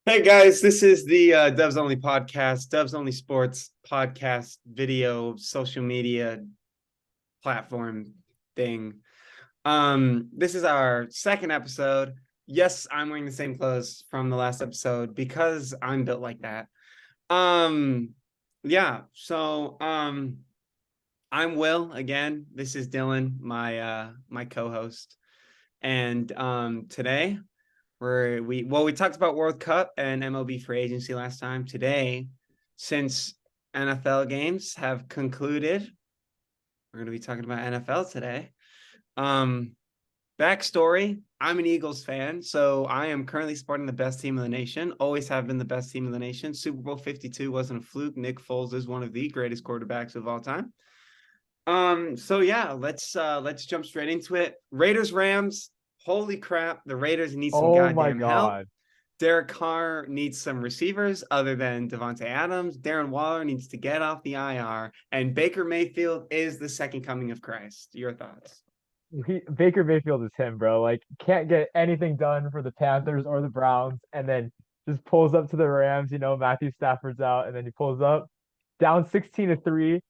Hey guys, this is the Dubs Only podcast, Dubs Only Sports podcast, video, social media platform thing. This is our second episode. Yes, I'm wearing the same clothes from the last episode because I'm built like that. Um, yeah, so I'm Will again. This is Dylan, my co-host. And today we talked about World Cup and MLB free agency last time. Today, since NFL games have concluded, we're going to be talking about NFL today. Um, Backstory: I'm an Eagles fan, so I am currently supporting the best team in the nation. Always have been the best team in the nation. Super Bowl 52 wasn't a fluke. Nick Foles is one of the greatest quarterbacks of all time. So yeah, let's jump straight into it. Raiders Rams. Holy crap, the Raiders need some Oh my goddamn help. God. Derek Carr needs some receivers other than Devontae Adams. Darren Waller needs to get off the IR, and Baker Mayfield is the second coming of Christ. Your thoughts? Baker Mayfield is him, bro. Like, can't get anything done for the Panthers or the Browns, and then just pulls up to the Rams. Matthew Stafford's out, and then he pulls up down 16-3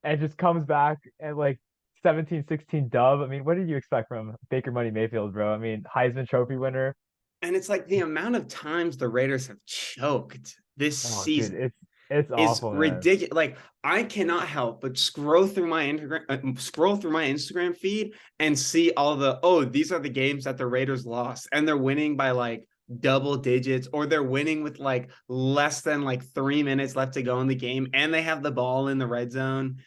and just comes back and like 17-16 dub. I mean, what did you expect from Baker Money Mayfield, bro? I mean, Heisman Trophy winner. And it's like the amount of times the Raiders have choked this Oh, dude, season it's is awful, man. ridiculous. Like I cannot help but scroll through my Instagram feed and see all the these are the games that the Raiders lost, and they're winning by like double digits, or they're winning with like less than like 3 minutes left to go in the game, and they have the ball in the red zone.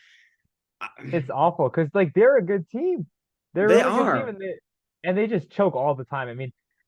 It's awful because like they're a good team. They're a They really good team, are. and they just choke all the time.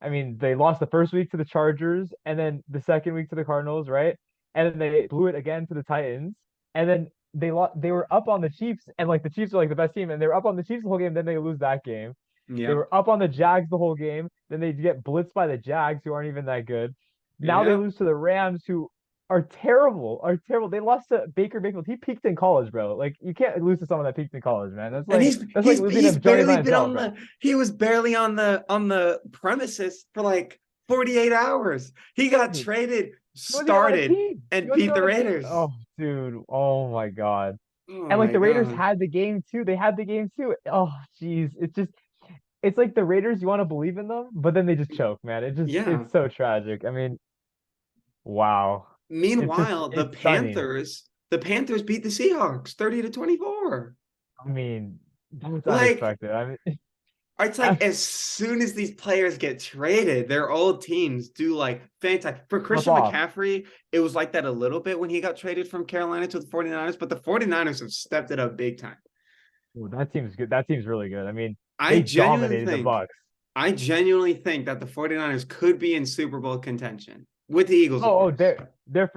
I mean, they lost the first week to the Chargers, and then the second week to the Cardinals, right? And then they blew it again to the Titans, and then they were up on the Chiefs, and like the Chiefs are like the best team, and they were up on the Chiefs the whole game. Then they lose that game. They Yep. were up on the Jags the whole game. Then they get blitzed by the Jags, who aren't even that good. Now they Yep. lose to the Rams, who are terrible, are terrible. They lost to Baker Mayfield. He peaked in college, bro. Like you can't lose to someone that peaked in college, man. That's And like that's like losing to he's Johnny barely been Manziel, on bro. the he was barely on the premises for like 48 hours. He got Dude, traded, he wasn't even on a started, team. He and wasn't beat even the on a team. Raiders. Oh, dude. Oh my God. Oh And like my the Raiders god. had the game too. They had the game too. Oh, jeez. It's like the Raiders, you want to believe in them, but then they just choke, man. Yeah. It's so tragic. I mean, wow. Meanwhile, It's stunning. The Panthers beat the Seahawks 30-24. I mean, that's Like unexpected. I mean, it's like as soon as these players get traded, their old teams do like fantastic. For flip Christian off. McCaffrey, it was like that a little bit when he got traded from Carolina to the 49ers, but the 49ers have stepped it up big time. Ooh, that team's good. That team's really good. I mean, I they genuinely dominated the think, Bucks. I genuinely think that the 49ers could be in Super Bowl contention with the Eagles, of Oh, course. they're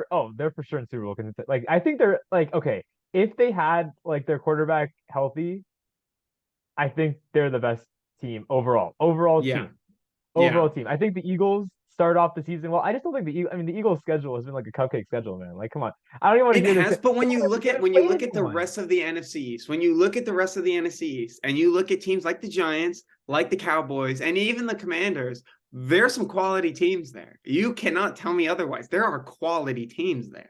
for sure in Super Bowl contenders. Like I think they're like okay, if they had like their quarterback healthy, I think they're the best team overall. Yeah. Overall Yeah. team. I think the Eagles start off the season well. I just don't think I mean the Eagles schedule has been like a cupcake schedule, man. Like come on. I don't even want to It hear this. has, They but haven't when you played look at the anyone. rest of the NFC East, when you look at the rest of the NFC East, and you look at teams like the Giants, like the Cowboys, and even the Commanders, there's some quality teams there. You cannot tell me otherwise. There are quality teams there.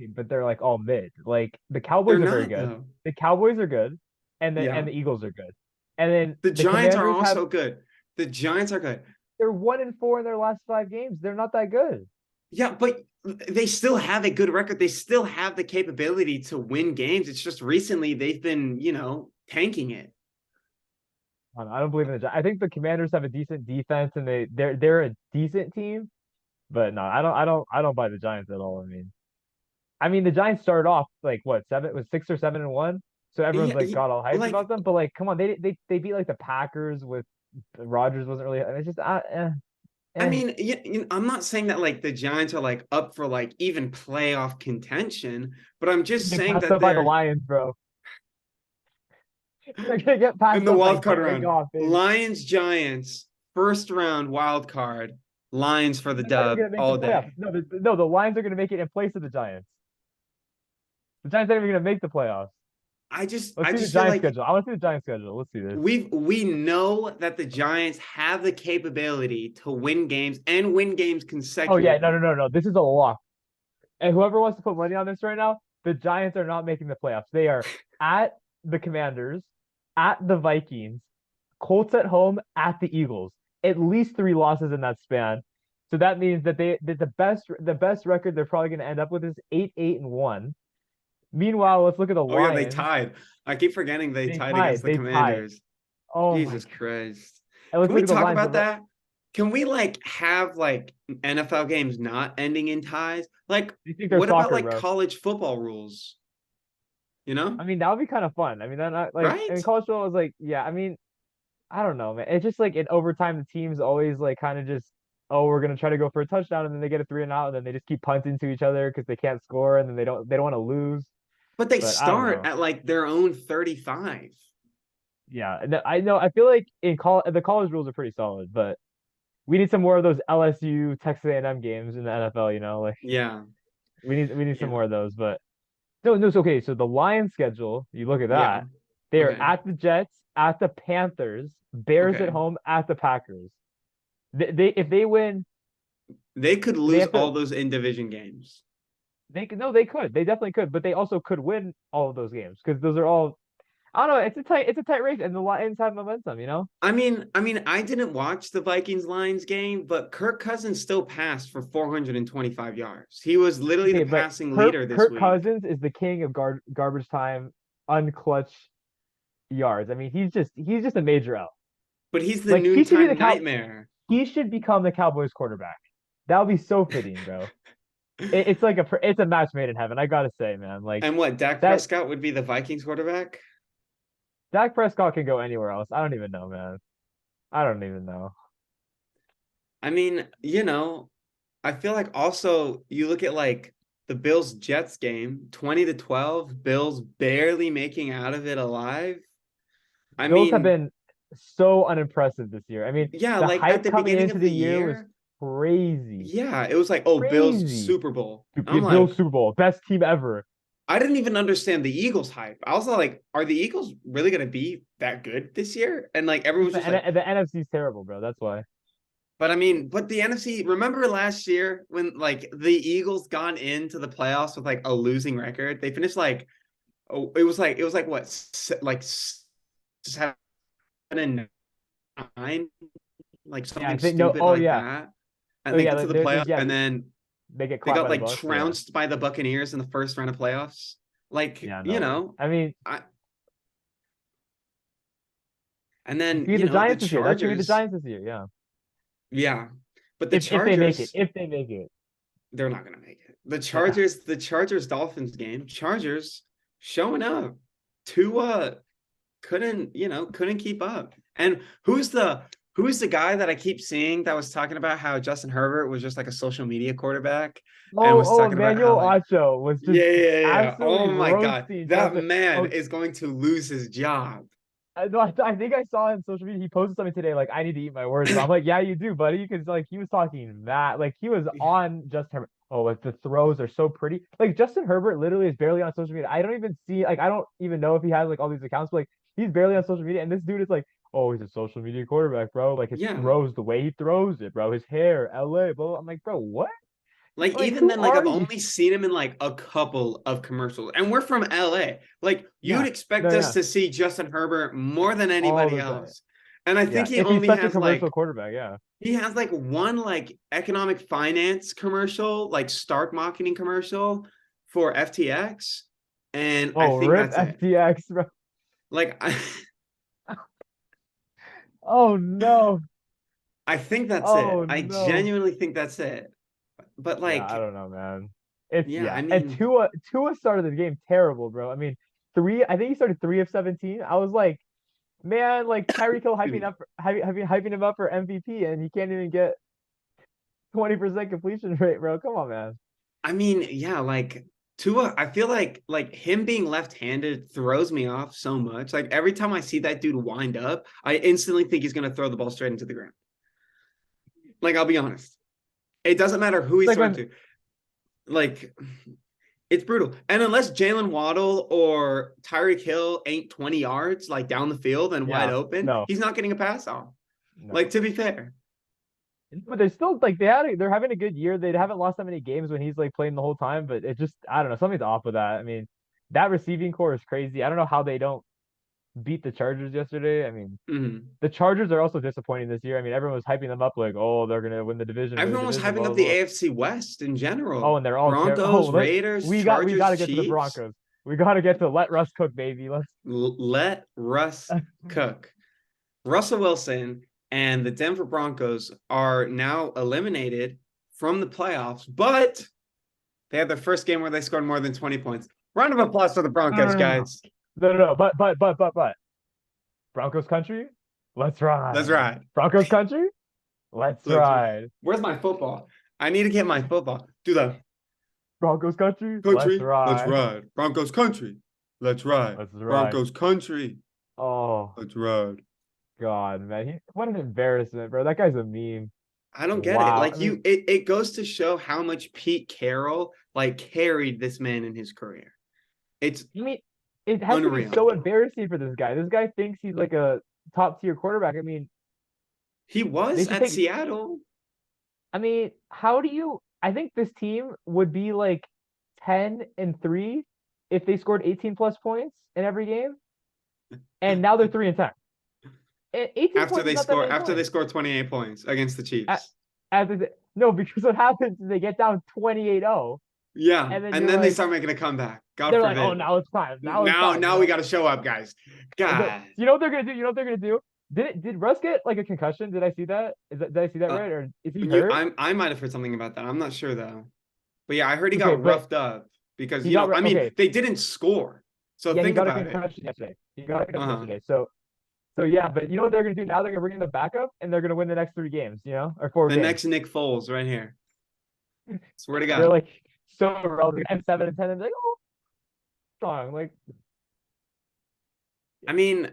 But they're like all mid. Like the They're Cowboys are very not good. though. The Cowboys are good, and Yeah. the Eagles are good. And then The the Giants are Commanders have also good. The Giants are good. they're 1-4 in their last 5 games. They're not that good. Yeah, but they still have a good record. They still have the capability to win games. It's just recently they've been, tanking it. I don't believe in the Giants. I think the Commanders have a decent defense and they're a decent team, but no, I don't buy the Giants at all. I mean the Giants started off like what seven was 6 or 7-1, so everyone's Yeah, like got all hyped like about them. But like, come on, they beat like the Packers with Rodgers wasn't really. It's just I eh. mean, I'm not saying that like the Giants are like up for like even playoff contention, but I'm just Get saying passed that up by the they're Lions, bro. They're gonna get in passed the up by wild card Jared round. Goff, baby. Lions, Giants, first round wild card. Lions for the They're not even dub gonna make the all playoffs. day. No, the Lions are gonna make it in place of the Giants. The Giants aren't even gonna make the playoffs. Let's I see the just feel Giants like schedule. I want to see the Giants schedule. Let's see this. we know that the Giants have the capability to win games and win games Oh yeah, no, no, consecutively. no, no. This is a lock. And whoever wants to put money on this right now, the Giants are not making the playoffs. They are at the Commanders, at the Vikings, Colts at home, at the Eagles. At least three losses in that span. So that means that the best record they're probably going to end up with is 8-1. Meanwhile, let's look at the Oh yeah, they Lions. tied. I keep forgetting they They tied against tied. the They tied. Commanders. Oh my Jesus God. Christ. And let's Can we look at the talk Lions. about that? Can we like have like NFL games not ending in ties? Like, You think they're what about soccer, like bro? college football rules? You know? I mean, that would be kind of fun. I mean, that not like Right? in college football was like, yeah. I mean, I don't know, man. It's just like in overtime, the teams always like kind of just, oh, we're gonna try to go for a touchdown, and then they get a three and out, and then they just keep punting to each other because they can't score, and then they don't want to lose. But they But I don't start know. at like their own 35. Yeah, and I know. I feel like the college rules are pretty solid, but we need some more of those LSU, Texas A&M games in the NFL. Like Yeah. we need some Yeah. more of those. But no, no, it's okay. So the Lions schedule, you look at Yeah. that. They are Okay. at the Jets, at the Panthers, Bears at Okay. home, at the Packers. They if they win, They could they lose have to. all those in division games. They could no, they could. They definitely could, but they also could win all of those games because those are all. I don't know. It's a tight race, and the Lions have momentum. I didn't watch the Vikings Lions game, but Kirk Cousins still passed for 425 yards. He was literally the Okay, but passing Kirk leader this Kirk week. Cousins is the king of garbage time, unclutch yards. I mean, he's just a major L. But he's the Like he should be the noontime cow. nightmare. He should become the Cowboys quarterback. That would be so fitting, bro. It's a match made in heaven. I gotta say, man. Like And what, Dak that Prescott would be the Vikings quarterback? Dak Prescott can go anywhere else. I don't even know, man. I don't even know. I mean, I feel like also you look at like the Bills Jets game, 20-12, Bills barely making out of it alive. I Bills have mean, been so unimpressive this year. I mean, yeah, the like at hype the coming beginning into of the the year was year, crazy. yeah, it was like, oh, Bills Crazy. Super Bowl. I'm Bills like, Super Bowl, best team ever. I didn't even understand the Eagles hype. I was like, are the Eagles really gonna be that good this year? And like everyone was The, just like, the NFC's terrible, bro. That's why. but I mean, but the NFC, remember last year when like the Eagles gone into the playoffs with like a losing record? They finished like, oh, it was like what, like 7-9, like Yeah, I something think no. stupid Oh like yeah. that. And Oh they yeah. get to the playoffs Yeah. and then They get they clapped got by the like Bucks. Yeah. trounced by the Buccaneers in the first round of playoffs. Like, Yeah. No. I mean, I and it's then, gonna be the the Giants this year. That's gonna be the Chargers, Giants this year. Yeah. yeah. But the If they make it. Chargers, If they make it. they're not gonna make it. The Yeah. Chargers, the Chargers Dolphins game, Chargers showing up. Tua couldn't keep up. And who's the guy that I keep seeing that was talking about how Justin Herbert was just like a social media quarterback and was Oh, talking about how Emmanuel like, Acho was just yeah, yeah, yeah. absolutely Oh my God. roasting That Justin. man Oh, is going to lose his job. no, I think I saw on social media he posted something today like I need to eat my words, but I'm like, yeah, you do, buddy, because like he was talking that like he was on Justin Herbert. Oh, like the throws are so pretty. Like Justin Herbert literally is barely on social media. I don't even see like I don't even know if he has like all these accounts, but like he's barely on social media, and this dude is like, oh, he's a social media quarterback, bro. Like his Yeah. throws, the way he throws it, bro. His hair, LA, bro. I'm like, bro, what? Like Like, even who then, like are I've you? only seen him in like a couple of commercials, and we're from LA. Like you'd Yeah, expect no, us yeah, to see Justin Herbert more than all anybody the time. else. And I think Yeah, if he's such a commercial quarterback, yeah. he has like one like economic finance commercial, like Stark marketing commercial for FTX, and I Oh, think rip that's it. FTX, bro. Like Oh no. I think that's it. Oh I no. genuinely think that's it. But Yeah, I like, don't know, man. It's yeah, yeah. I And mean, Tua started the game terrible, bro. I mean, I think he started 3 of 17. I was like, man, like Tyreek Hill excuse me. hyping him up for MVP, and he can't even get 20% completion rate, bro. Come on, man. I mean, yeah, like Tua, I feel like him being left-handed throws me off so much. Like every time I see that dude wind up, I instantly think he's gonna throw the ball straight into the ground. Like I'll be honest. It doesn't matter who It's he's like throwing when to. Like It's brutal. And unless Jalen Waddle or Tyreek Hill ain't 20 yards like down the field and wide Yeah, open, no, he's not getting a pass off. Like, no. to be fair. But they're still like they're having a good year. They haven't lost that many games when he's like playing the whole time. But it just I don't know, something's off with that. I mean, that receiving core is crazy. I don't know how they don't beat the Chargers yesterday. I mean, Mhm. the Chargers are also disappointing this year. I mean, everyone was hyping them up like, oh, they're gonna win the Everyone was division, hyping blah up blah the blah. AFC West in Oh, general. and they're all terrible. Oh, Broncos, Raiders, we got Chargers, to get to the Chiefs. Broncos. We got to get to let Russ cook, baby. Let's. Let Russ cook. Russell Wilson and the Denver Broncos are now eliminated from the playoffs, but they had their first game where they scored more than 20 points. Round of applause for the No, no, Broncos, no, no, guys. no, no, no. But Broncos country, let's That's ride. right. Broncos country, let's Let's. ride. Where's my football? I need to get my football. Do the Broncos country, let's country. Let's ride. ride. Broncos country. Let's ride. Let's ride. Broncos country. Oh Let's ride. God, man, what an embarrassment, bro. That guy's a meme. I don't get it. Wow. Like I mean, it goes to show how much Pete Carroll like carried this man in his career. It's I mean, it has to be unreal. so embarrassing for this guy. This guy thinks he's like a top tier quarterback. I mean, He they was should at take. Seattle. I mean, how do you? I think this team would be like 10-3 if they scored 18 plus points in every game, and now they're 3-10. 18 points is not that many After they points. score 28 points against the A- Chiefs. No, because what happens is they get down 28-0, Yeah. and then And you're then they like, start making a comeback. God they're like, oh, forbid. now it's time. Now it's time. Now we gotta show up, guys. God. You know what they're gonna do? You know what they're gonna do? Did Russ get like a concussion? Did I see that? Did I see that Uh, right? Or is he hurt? I might have heard something about that. I'm not sure though. But yeah, I heard he Okay, got but roughed up because he got I mean, okay. they didn't score. So Yeah, he think got a about it. concussion yesterday. He got a concussion Uh-huh. yesterday. So yeah, but you know what they're gonna do now? They're gonna bring in the backup and they're gonna win the next 3 games, or 4 The games. next Nick Foles right here. Swear to They're God. like so relevant and 7-10 and they're like, oh, strong. Like I mean,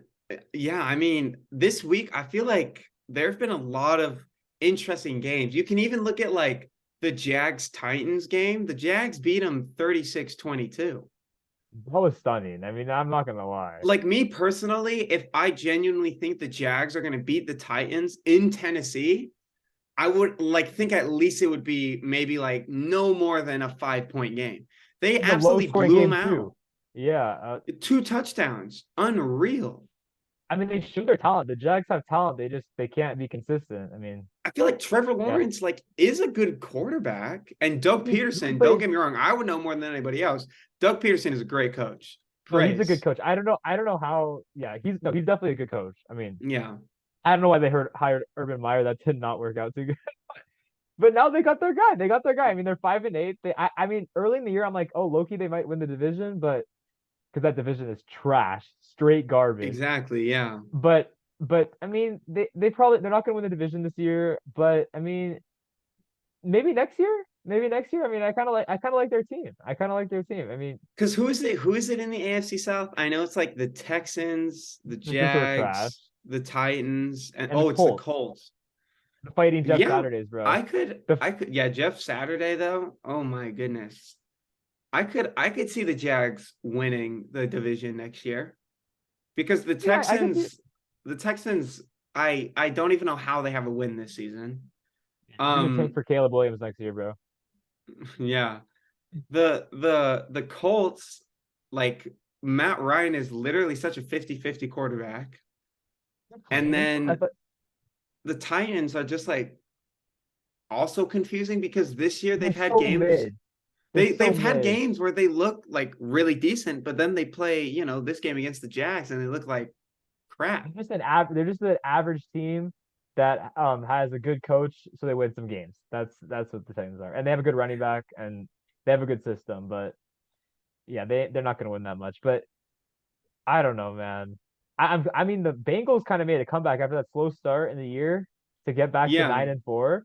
yeah, I mean, this week I feel like there have been a lot of interesting games. You can even look at like the Jags Titans game. The Jags beat them 36-22. that was stunning. I mean, I'm not gonna lie. Like me personally, if I genuinely think the Jags are going to beat the Titans in Tennessee, I would like think at least it would be maybe like no more than a 5-point game. They It's a low absolutely scoring blew them game too. out. Yeah. 2 touchdowns. Unreal. I mean, they show their talent. The Jags have talent. They can't be consistent. I mean, I feel like Trevor yeah. Lawrence like is a good quarterback, and Doug He Peterson. plays- Don't get me wrong, I would know more than anybody else. Doug Peterson is a great coach. No, he's a good Praise. coach. I don't know how. Yeah, he's definitely a good coach. I mean, Yeah, I don't know why they hired Urban Meyer. That did not work out too good. But now they got their guy. They got their guy. I mean, they're 5-8. I mean, early in the year, I'm like, oh, Loki, they might win the division, but because that division is trash, straight garbage. exactly. Yeah, But I mean, they're not going to win the division this year. But I mean, maybe next year. Maybe next year. I mean, I kind of like their team. I kind of like their team. I mean, because who is it? Who is it in the AFC South? I know it's like the Texans, the just so trash. Jags, the Titans, and And the it's the Colts. Colts. The Fighting Jeff Yeah, Saturdays, bro. I could, The I could. Yeah, Jeff Saturday though. Oh my goodness, I could see the Jags winning the division next year because the Yeah, I can see. Texans, I don't even know how they have a win this season. They're gonna tank Um, for Caleb Williams next year, bro. yeah, the Colts, like Matt Ryan is literally such a 50-50 quarterback, and I then thought the Titans are just like also confusing because this year they're they've had so games. mid. They're so They've had mid. games where they look like really decent, but then they play, this game against the Jags and they look like crap. They're just an average team that has a good coach, so they win some games. That's what the Titans are, and they have a good running back and they have a good system. But yeah, they're not gonna win that much. But I don't know, man. I mean, the Bengals kind of made a comeback after that slow start in the year to get back to Yeah, 9-4.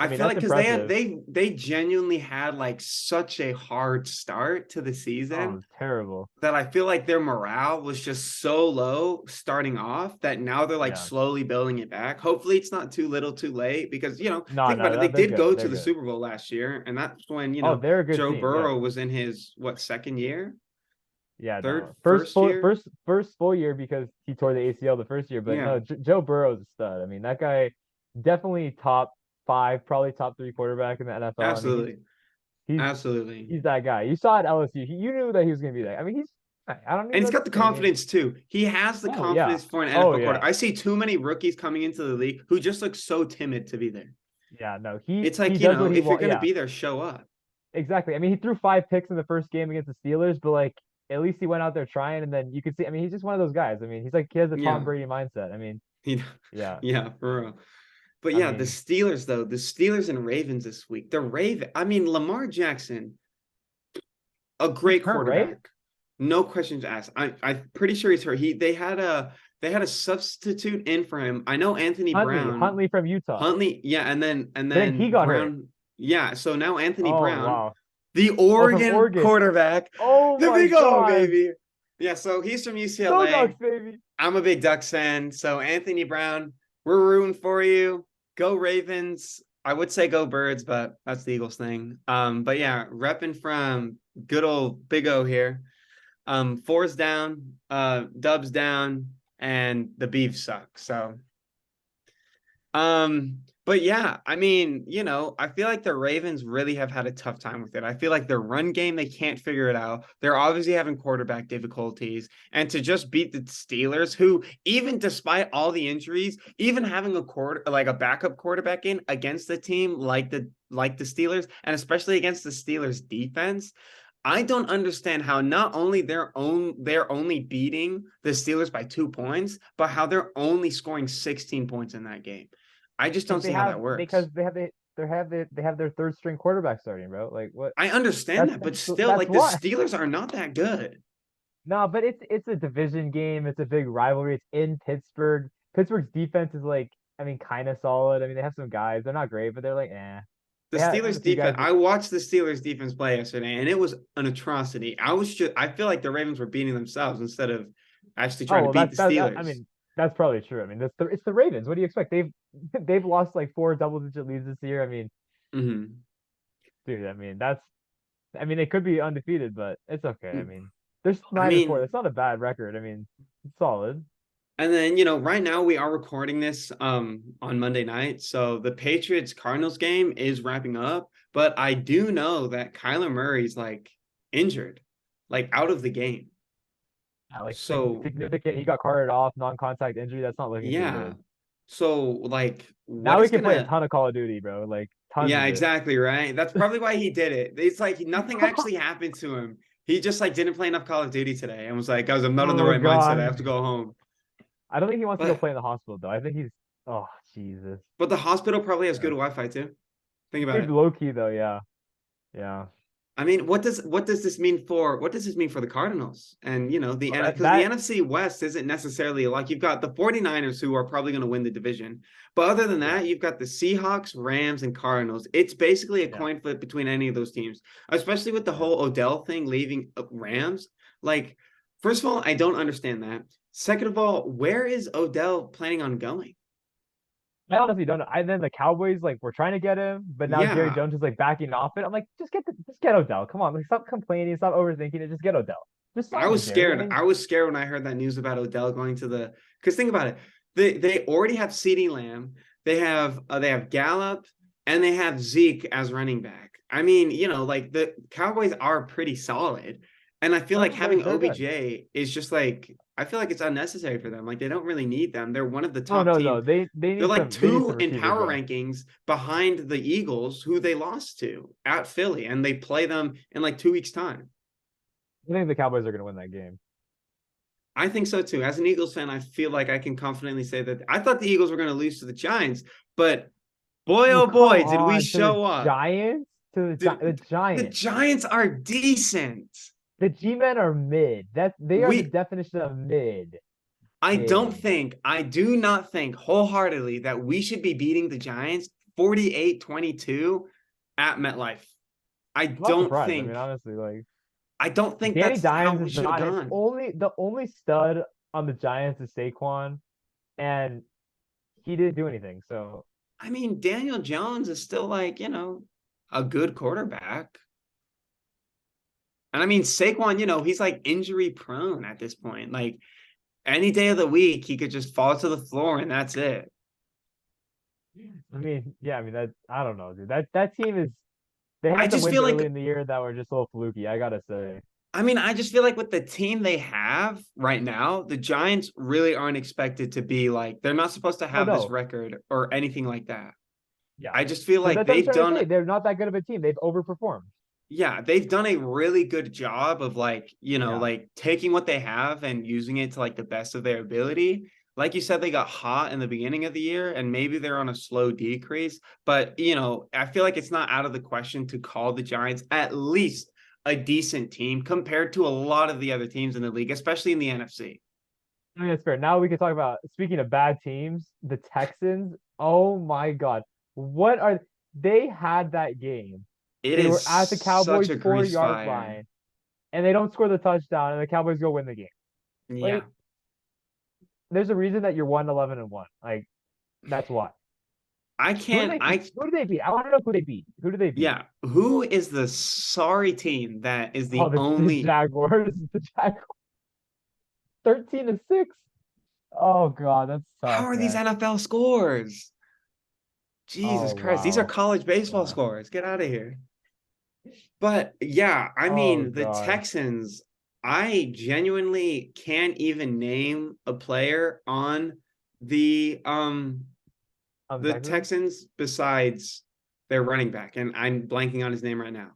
I I mean, feel that's like because they had impressive. they genuinely had like such a hard start to the Oh, season it's terrible. that I feel like their morale was just so low starting off that now they're like Yeah. slowly building it back. Hopefully it's not too little too late because No, think about no, it, they they're did good. go to They're the good. Super Bowl last year, and that's when, Oh, they're a good Joe team. Yeah. Burrow was in his second year, Yeah, third, no. first year. First full year because he tore the ACL the first year, but Yeah, no, Joe Burrow's a stud. I mean, that guy definitely top five, probably top three quarterback in the NFL. I mean, absolutely. he's Absolutely. he's that guy. You saw at LSU, you knew that he was gonna be that. I mean, I don't And even he's know what got to the say. I mean, confidence too. He has the oh yeah, confidence for an oh NFL quarter. yeah, I see too many rookies coming into the league who just look so timid to be there. yeah. No, It's he like, does what he if you're wants. going to Yeah, be there, show up. exactly. I mean, he threw 5 picks in the first game against the Steelers, but like at least he went out there trying, and then you could see. I mean, he's just one of those guys. I mean, he has a Tom Yeah. Brady mindset. I mean, He, yeah. yeah, for real. But I yeah, the mean, Steelers, though, the Steelers and Ravens this week. I mean, Lamar Jackson, a he's great hurt, right? quarterback. No questions asked. I'm pretty sure he's hurt. They had a substitute in for him. I know Anthony Brown, Huntley from Utah. Huntley, yeah, and But then he then got hurt. Brown, yeah. So now Anthony Oh Brown, wow. the Oh, from Oregon Oregon. quarterback, Oh the my big O God. baby. Yeah, so he's from Go UCLA. Ducks, baby. I'm a big Ducks fan. So Anthony Brown, we're rooting for you. Go Ravens. I would say go Birds, but that's the Eagles thing. But yeah, repping from good old Big O here. Fours down, Dubs down, and the Beef suck. So but yeah, I mean, I feel like the Ravens really have had a tough time with it. I feel like their run game, they can't figure it out. They're obviously having quarterback difficulties. And to just beat the Steelers, who, even despite all the injuries, even having a backup quarterback in against the team like the Steelers, and especially against the Steelers defense, I don't understand how not only they're only beating the Steelers by 2 points, but how they're only scoring 16 points in that game. I just don't Because see how that works. they have their third string quarterback starting, bro. Like what? I understand that, but still, That's like the why. Steelers are not that good. No, but it's a division game. It's a big rivalry. It's in Pittsburgh. Pittsburgh's defense is like, I mean, kind of solid. I mean, they have some guys. They're not great, but they're like, eh. The They have Steelers a few defense, guys. I watched the Steelers defense play yesterday, and it was an atrocity. I feel like the Ravens were beating themselves instead of actually Oh trying to well, beat the I Steelers. mean, that's probably true. I mean, it's the Ravens. What do you expect? They've lost like 4 double-digit leads this year. I mean, Hmm. dude. I mean, I mean, they could be undefeated, but it's okay. I mean, they're I 9-4. mean, That's not a bad record. I mean, it's solid. and then, right now we are recording this on Monday night. So the Patriots Cardinals game is wrapping up, but I do know that Kyler Murray's like injured, like out of the game. Like So significant. He got carted off, non-contact injury. That's not looking too yeah. good. So like what Now he is can play a gonna ton of Call of Duty, bro. Like tons Yeah, of it. exactly, right? That's probably why he did it. It's like nothing actually happened to him. He just like didn't play enough Call of Duty today and was like, guys, I'm not in the Oh right mindset. I God. have to go home. I don't think he wants to go But play in the hospital though. I think he's. Oh Jesus. but the hospital probably has good Yeah. Wi-Fi too. Think about Maybe it. low key though. Yeah. Yeah. I mean, what does this mean for the Cardinals? And Well, because the NFC West isn't necessarily like you've got the 49ers who are probably going to win the division. But other than Yeah. that, you've got the Seahawks, Rams, and Cardinals. It's basically a Yeah. coin flip between any of those teams, especially with the Yeah. whole Odell thing leaving Rams. Like, first of all, I don't understand that. Second of all, where is Odell planning on going? I honestly don't know. And then the Cowboys like were trying to get him, but now Jerry Yeah, Jones is like backing off it. I'm like, just get Odell. Come on, like stop complaining, stop overthinking it. Just get Odell. Just I sign him, was Jerry. I scared. mean, I was scared when I heard that news about Odell going to the. Because think about it, they already have CeeDee Lamb, they have Gallup, and they have Zeke as running back. I mean, like the Cowboys are pretty solid, and I feel no, like no, having they're good. OBJ is just like I feel like it's unnecessary for them. Like they don't really need them. They're one of the Oh top no, no, teams. They're like they need some two in receivers power though. rankings behind the Eagles, who they lost to at Philly, and they play them in like 2 weeks' time. I think the Cowboys are gonna win that game. I think so too. As an Eagles fan, I feel like I can confidently say that I thought the Eagles were going to lose to the Giants, but boy, Oh oh come boy, did we on, to the show up. Giants, the The Giants. Giants are decent. The G-men are mid. They are the We definition of mid. I Mid. do not think wholeheartedly that we should be beating the Giants 48-22 at MetLife. I I'm not don't surprised. I mean, think honestly, like I don't think Danny that's how Dimes we is should have not gone. the only stud on the Giants is Saquon, and he didn't do anything. So I mean, Daniel Jones is still like, a good quarterback. And I mean, Saquon, he's like injury prone at this point. Like any day of the week, he could just fall to the floor and that's it. I mean, yeah, I mean that I don't know, dude. That team is they I had some just wins feel early like, in the year that were just a little fluky, I gotta say. I just feel like with the team they have right now, the Giants really aren't expected to be like, they're not supposed to Oh have this no, record or anything like that. yeah. I just feel So like that's what I'm they've trying to done say. They're not that good of a team. They've overperformed. yeah, they've done a really good job of like, Yeah. like taking what they have and using it to like the best of their ability. Like you said, they got hot in the beginning of the year and maybe they're on a slow decrease. But, I feel like it's not out of the question to call the Giants at least a decent team compared to a lot of the other teams in the league, especially in the NFC. I mean, that's fair. Now we can talk about speaking of bad teams, the Texans. Oh my God. What are they had that game? It They is were at the such Cowboys a 4 grease yard fire. line and they don't score the touchdown and the Cowboys go win the game. Yeah. Like, there's a reason that you're 1-11-1. Like, that's why. I Who do can't, they beat? Who do they beat? I want to know who they beat. Who do they beat? yeah. Who is the sorry team that is Oh, the the only Jaguars. The Jaguars 13-6. Oh God, that's How tough, are these man. NFL scores? Jesus Oh Christ, these are wow. college baseball Wow. scores. Get out of here. But yeah, I Oh mean, the God. Texans, I genuinely can't even name a player on the The the Texans? Texans besides their running back, and I'm blanking on his name right now.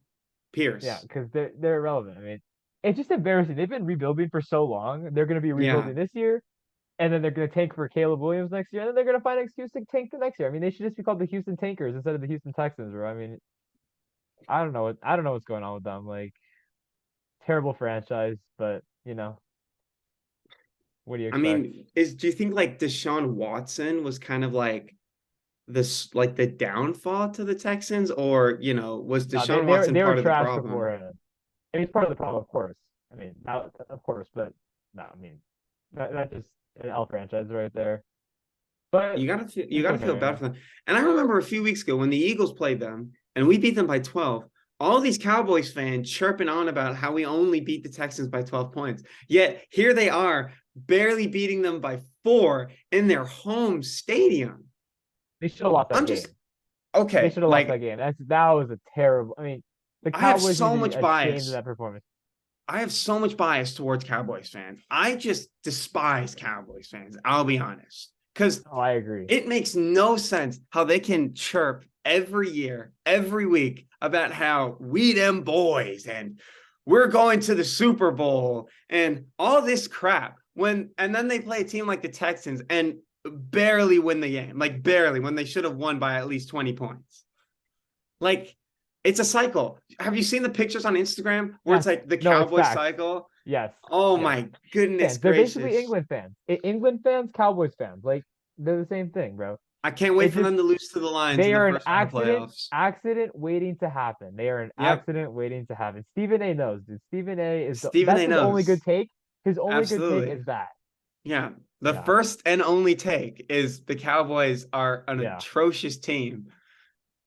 Yeah, Pierce. because they're irrelevant. I mean, it's just embarrassing. They've been rebuilding for so long. They're gonna be Yeah. rebuilding this year, and then they're gonna tank for Caleb Williams next year, and then they're gonna find an excuse to tank the next year. I mean, they should just be called the Houston Tankers instead of the Houston Texans, bro. I mean, I don't know what's going on with them. Like, terrible franchise, but what do you I expect? mean, do you think like Deshaun Watson was kind of like this like the downfall to the Texans, or was No, they Deshaun they were Watson they were part of the trash problem? beforehand. I mean, it's part of the problem, of course. I mean, of course, but no, I mean, that just an L franchise right there. But You it's gotta okay, feel bad man. for them. And I remember a few weeks ago when the Eagles played them and we beat them by 12. All these Cowboys fans chirping on about how we only beat the Texans by 12 points. Yet here they are, barely beating them by 4 in their home stadium. They should have lost that I'm just game. They okay. should have lost that Like game. That was a terrible. I mean, the I have Cowboys need so to be much ashamed of bias. that performance. I have so much bias towards Cowboys fans. I just despise Cowboys fans. I'll be honest. Because Oh, I agree. it makes no sense how they can chirp every year, every week about how we them boys and we're going to the Super Bowl and all this crap. And then they play a team like the Texans and barely win the game, like barely when they should have won by at least 20 points. Like it's a cycle. Have you seen the pictures on Instagram where it's Yes. like the No, it's Cowboy facts. cycle? Yes. Oh Yes. my goodness Fans. They're basically gracious. England fans. England fans, Cowboys fans. Like, they're the same thing, bro. I can't wait It for just them to lose to the Lions They in the are an first round of playoffs. accident waiting to happen. They are an Yep. accident waiting to happen. Stephen A knows, dude. Stephen A is Stephen that's A his only good knows. take. His only good take Absolutely. is that. Yeah. The Yeah. first and only take is the Cowboys are an Yeah. atrocious team.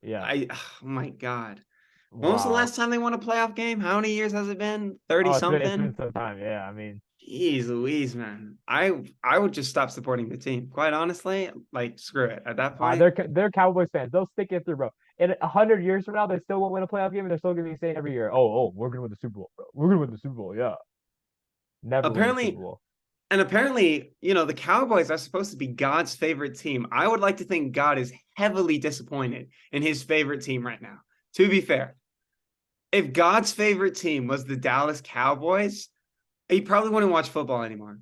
Yeah. Oh my God. When was the Wow. last time they won a playoff game? How many years has it been? 30 Oh, it's been something? some time. Yeah. I mean, Jeez Louise, man. I would just stop supporting the team. Quite honestly, like screw it. At that point, they're Cowboys fans. They'll stick it through, bro. In 100 years from now, they still won't win a playoff game, and they're still gonna be saying every year, "Oh, we're gonna win the Super Bowl, bro. We're gonna win the Super Bowl." Yeah. Never win the Super apparently Bowl. And apparently, the Cowboys are supposed to be God's favorite team. I would like to think God is heavily disappointed in his favorite team right now. To be fair, if God's favorite team was the Dallas Cowboys, he probably wouldn't watch football anymore.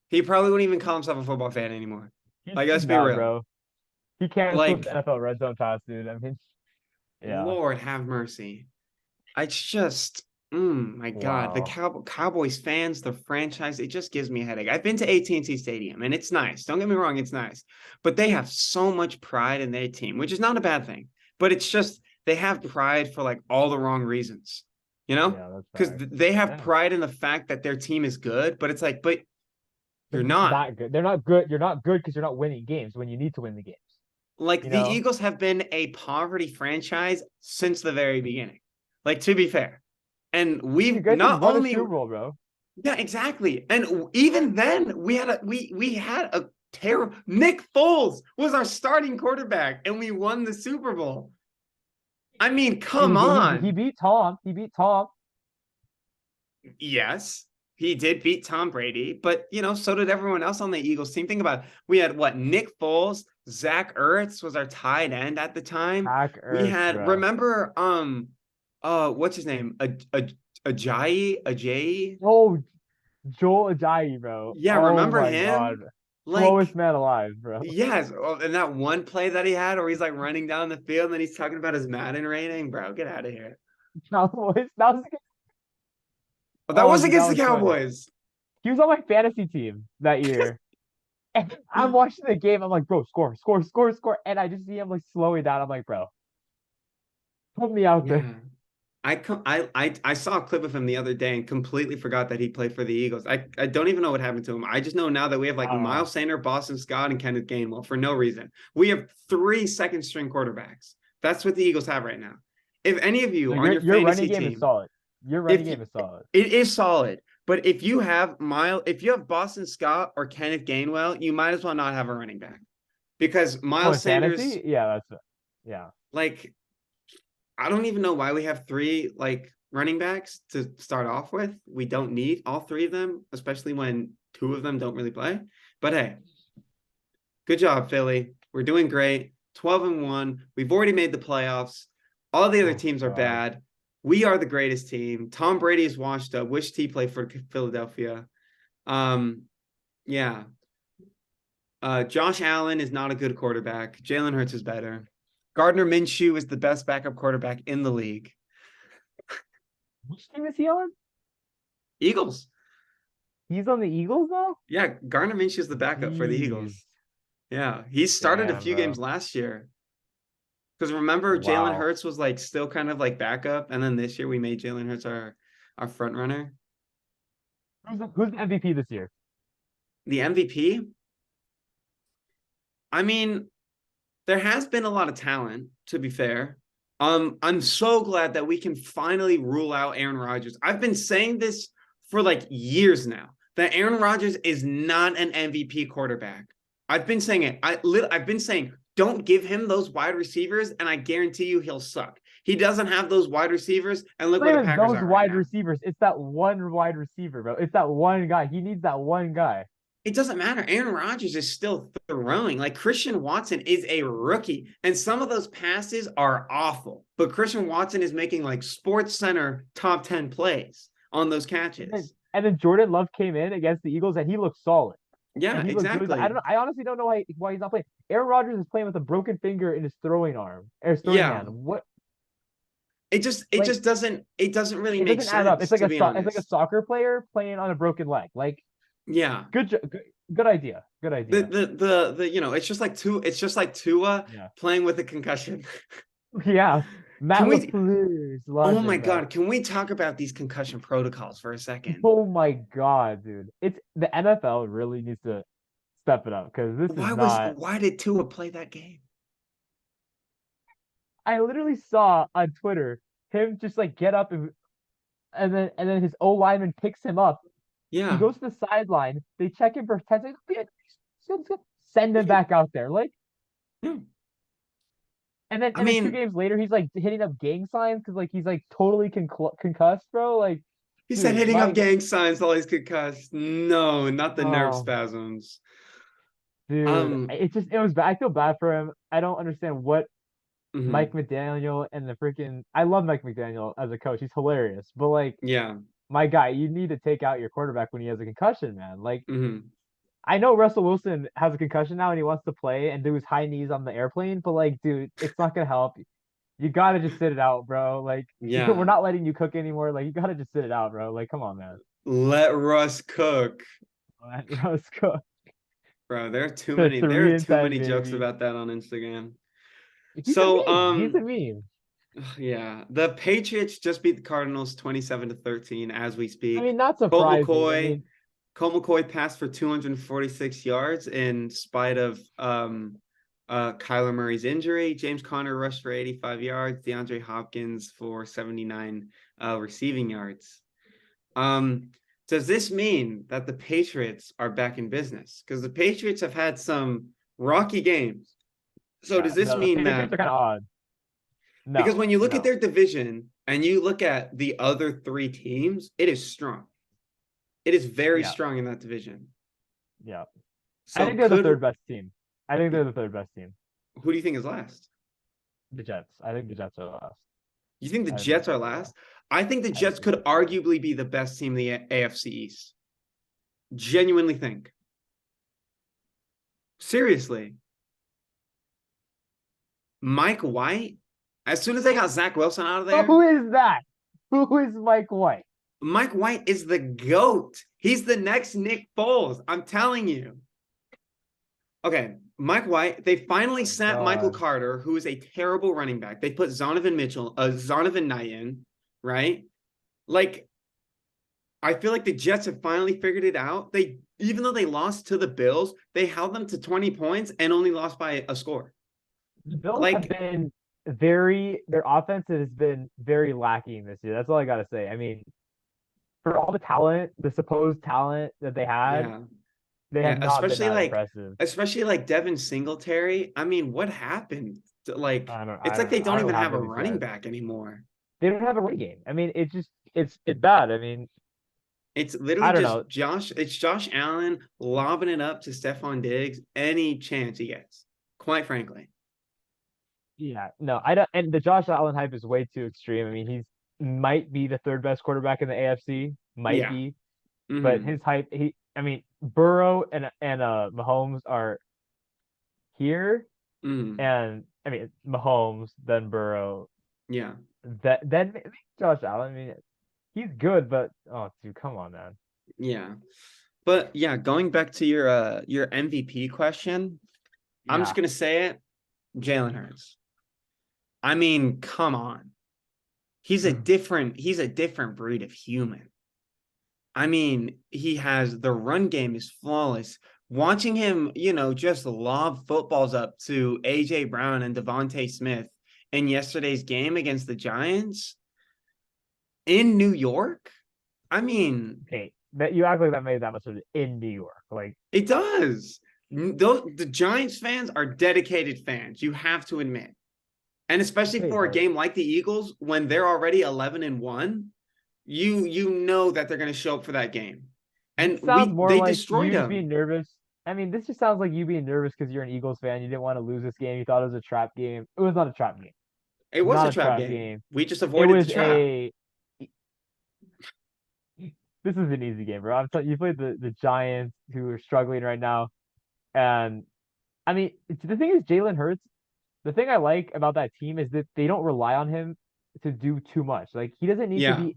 He probably wouldn't even call himself a football fan anymore. Like, He's let's be not, real. bro. He canceled the Like, NFL red zone pass, dude. I mean, yeah. Lord have mercy. I just, My God, the Wow. Cowboys fans, the franchise, it just gives me a headache. I've been to AT&T Stadium and it's nice. Don't get me wrong, it's nice. But they have so much pride in their team, which is not a bad thing. But it's just they have pride for like all the wrong reasons, you know? Yeah, that's Because fact. they have Yeah. pride in the fact that their team is good, but it's like, but They're you're just not. not good. They're not good. You're not good because you're not winning games when you need to win the games. Like You the know, Eagles have been a poverty franchise since the very beginning. Like to be fair. And you we've guys just not won a only Super Bowl, bro. yeah, exactly. And even then, we had a terrible Nick Foles was our starting quarterback, and we won the Super Bowl. I mean, And come he on. beat Tom. He beat Tom. Yes, he did beat Tom Brady, but so did everyone else on the Eagles team. Think about it. We had what Nick Foles, Zach Ertz was our tight end at the time. Hack We Earth, had bro. remember what's his name? Ajayi? Oh, Joel Ajayi, bro. Yeah, Oh remember my God. him? Slowest Like man alive, bro. yes, and that one play that he had where he's like running down the field and then he's talking about his Madden rating, bro, get out of here. That Oh, was dude, that against the was funny. Cowboys. He was on my fantasy team that year. And I'm watching the game. I'm like, bro, score, score, score, score. And I just see him like slowing down. I'm like, bro, put me out there. Yeah. I saw a clip of him the other day and completely forgot that he played for the Eagles. I don't even know what happened to him. I just know now that we have like I don't know. Miles Sanders, Boston Scott, and Kenneth Gainwell for no reason. We have three second string quarterbacks. That's what the Eagles have right now. If any of you No, on your your running fantasy game is team, solid. Your running if game is solid. it is solid, but if you have Boston Scott or Kenneth Gainwell, you might as well not have a running back because Oh, Miles in Sanders, fantasy? Yeah, that's yeah. like, I don't even know why we have three like running backs to start off with. We don't need all three of them, especially when two of them don't really play. But hey, good job, Philly. We're doing great. 12-1. We've already made the playoffs. All the other Oh teams are God. bad. We are the greatest team. Tom Brady is washed up. Wished he played for Philadelphia. Um, yeah. Josh Allen is not a good quarterback. Jalen Hurts is better. Gardner Minshew is the best backup quarterback in the league. Which team is he on? Eagles. He's on the Eagles now? Yeah, Gardner Minshew is the backup for the Jeez. Eagles. Yeah, he started a Damn, few games bro. last year. Because remember, Jalen Wow. Hurts was like still kind of like backup, and then this year we made Jalen Hurts our front runner. Who's the MVP this year? The MVP. I mean, there has been a lot of talent, to be fair. I'm so glad that we can finally rule out Aaron Rodgers. I've been saying this for like years now that Aaron Rodgers is not an MVP quarterback. I've been saying it. I've been saying don't give him those wide receivers, and I guarantee you he'll suck. He doesn't have those wide receivers, and look Not where the even Packers those are right wide now. receivers. It's that one wide receiver, bro. It's that one guy. He needs that one guy. It doesn't matter. Aaron Rodgers is still throwing. Like Christian Watson is a rookie, and some of those passes are awful. But Christian Watson is making like Sports Center top 10 plays on those And then, catches. and then Jordan Love came in against the Eagles and he looked solid. Yeah, And he looked good. I don't exactly. know. I honestly don't know why he's not playing. Aaron Rodgers is playing with a broken finger in his throwing arm or his throwing Yeah. hand. What It like just doesn't really it make doesn't add up. sense, to be It's like a honest. soccer player playing on a broken leg. Like Yeah. good idea. Good The idea. the the it's just like Tua Yeah. playing with a concussion. Yeah. Can Matt we LaFleur's Oh my legend, bro. God, can we talk about these concussion protocols for a second? Oh my God, dude. It's the NFL really needs to step it up because this is not. Why did Tua play that game? I literally saw on Twitter him just like get up and then his O lineman picks him up. He Yeah. goes to the sideline. They check him for 10 seconds. Send him back out there. Like, Yeah. I and then two mean, games later, he's like hitting up gang signs because like he's like totally concussed, bro. Like, he said dude, hitting my up gang signs while he's concussed. No, not the nerve oh, spasms. dude, Um, it was bad. I feel bad for him. I don't understand what Mike mhm, McDaniel and the freaking. I love Mike McDaniel as a coach. He's hilarious, but like, yeah. my guy, you need to take out your quarterback when he has a concussion, man. Like, Hmm. I know Russell Wilson has a concussion now and he wants to play and do his high knees on the airplane, but like, dude, it's not gonna help. You gotta just sit it out, bro. Like we're Yeah. not letting you cook anymore. Like you gotta just sit it out, bro. Like come on, man. Let Russ cook. Let's go. Bro, The there are three and too ten, many jokes baby. about that on Instagram. He's a So, meme. He's a meme. yeah, the Patriots just beat the Cardinals 27-13 as we I speak. mean, not Colt surprising. I McCoy, mean, Colt McCoy passed for 246 yards in spite of Kyler Murray's injury. James Conner rushed for 85 yards. DeAndre Hopkins for 79 receiving yards. Does this mean that the Patriots are back in business? Because the Patriots have had some rocky games. So yeah, does this no, the mean Patriots that are kind of odd. because No, when you look at no, their division and you look at the other three teams, it is strong. It is very yeah, strong in that division. yeah. I So think they're the could third best team. I think they're the third best team. who do you think is last? The Jets. I think the Jets are last. You think the I think the Jets are Jets are last. last? I think the I think Jets the could Jets are last. arguably be the best team in the AFC East. Genuinely think. Seriously. Mike White, as soon as they got Zach Wilson out of Oh, there, who is that? Who is Mike White? Mike White is the GOAT. He's the next Nick Foles. I'm telling you. Okay, Mike White, they finally Oh sent Michael God. Carter, who is a terrible running back. They put Zonovan Knight in, right? Like, I feel like the Jets have finally figured it out. They, even though they lost to the Bills, they held them to 20 points and only lost by a score. The Bills have Like, been their offense has been very lacking this year. That's all I gotta say. I mean, for all the talent, the supposed talent that yeah. they have Yeah, not been that impressive. especially like Devin Singletary. I mean, what happened? It's like they I don't don't know even what have happened a to these running guys. back anymore. They don't have a run game. I mean, it's bad. I mean, It's literally I don't just know. Josh Allen lobbing it up to Stephon Diggs any chance he gets, quite frankly. Yeah, no, I don't. And the Josh Allen hype is way too extreme. I mean, he's might be the third best quarterback in the AFC, might Yeah. be, but Mm-hmm. his hype. I mean, Burrow and Mahomes are here, Mm-hmm. and I mean Mahomes, then Burrow, Yeah. then maybe Josh Allen. I mean, he's good, but oh, dude, come on, man. Yeah. But yeah, going back to your MVP question, I'm just Yeah, gonna say it, Jalen Hurts. I mean, come on. He's a different breed of human. I mean, he has the run game is flawless. Watching him, just lob footballs up to AJ Brown and Devontae Smith in yesterday's game against the Giants in New York. I mean, hey, that you act like that made that much of it in New York. Like, it does. The Giants fans are dedicated fans, you have to admit. And especially okay, for a but game like the Eagles, when they're already 11-1, you know that they're going to show up for that game. this And sounds more they like destroyed you just them. being nervous. I mean, this just sounds like you being nervous because you're an Eagles fan. You didn't want to lose this game. You thought it was a trap game. It was not a trap game. It was a Not a trap trap game. game. We just It avoided the was trap. a. This is an easy game, bro. I'm telling you, played the Giants who are struggling right now, and I mean, the thing is, Jalen Hurts. The thing I like about that team is that they don't rely on him to do too much. Like he doesn't need to Yeah. be